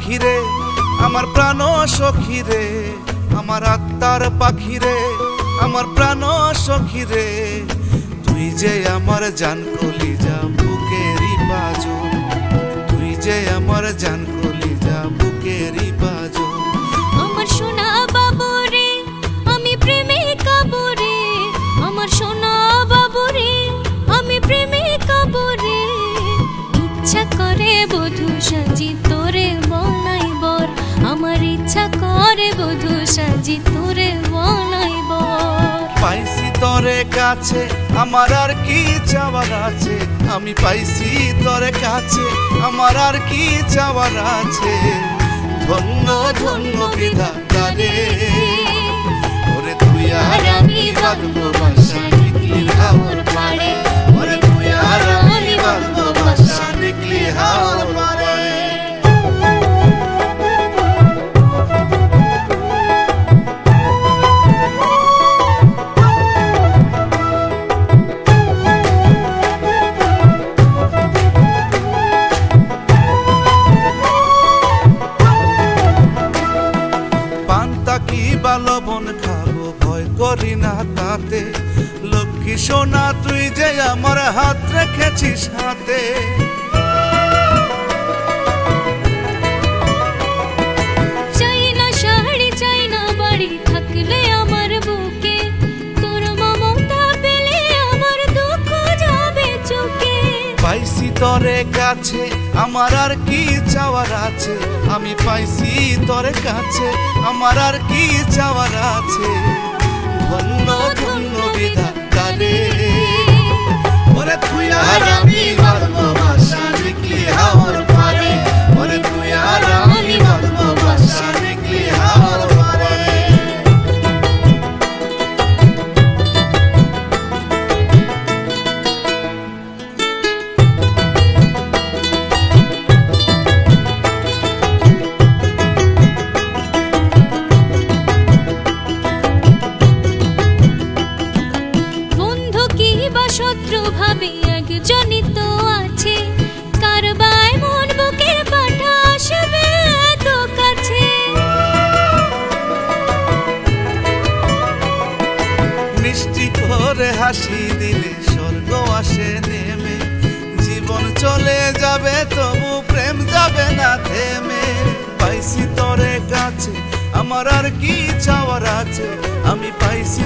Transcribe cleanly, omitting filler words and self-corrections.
পাখি রে আমার প্রাণ সখী রে, আমার আত্মার পাখি রে আমার প্রাণ সখী রে, তুই যে আমার জান কলিজা বুকেরই বাজন, তুই যে আমার জান কলিজা বুকেরই বাজন। আমার সোনা বাবু রে আমি প্রেমে কাবু রে, আমার সোনা বাবু রে আমি প্রেমে কাবু রে, ইচ্ছা করে বধূ সাজি তোরে বনাই বর, আমার ইচ্ছা করে বধূ সাজি তোরে বনাই বর। পাইছি তোরে কাছে আমার আর কি চাওয়ার আছে, আমি পাইছি তোরে কাছে আমার আর কি চাওয়ার আছে, ধন্য ধন্য বিধাতা রে, ওরে তুই আর আমি বাঁধবো বাসা নিকলি হাওর পাড়ে, ওরে তুই আর আমি বাঁধবো বাসা নিকলি হাওর পাড়ে। লবণ খাবো ভয় করি না তাতে, লক্ষ্মী সোনা তুই যে আমার হাত রেখেছিস হাতে, চাই না শাড়ি চাই না বাড়ি থাকলে আমার বুকে, তোর মমতা পেলে আমার দুঃখ যাবে চুকে। পাইছি তোরে কাছে আমার আর কি চাওয়ার আছে, আমি পাইছি তোরে কাছে আমার আর কি চাওয়ার আছে, ধন্য ধন্য বিধাতা রে, ওরে তুই আর আমি বাঁধবো বাসা নিকলি হাওর পাড়ে, ওরে তুই আর আমি বাঁধবো বাসা নিকলি হাওর পাড়ে। শত্রু ভাবে একজনই তো আছে, কারবায় মন বুকের পাঠা আসবে তো কাছে, মিষ্টি করে হাসি দিলে স্বর্গ আসে নেমে, জীবন চলে যাবে তবু প্রেম যাবে না থেমে, পাইছি তোরে কাছে আমার আর কি চাওয়ার আছে, আমি পাইছি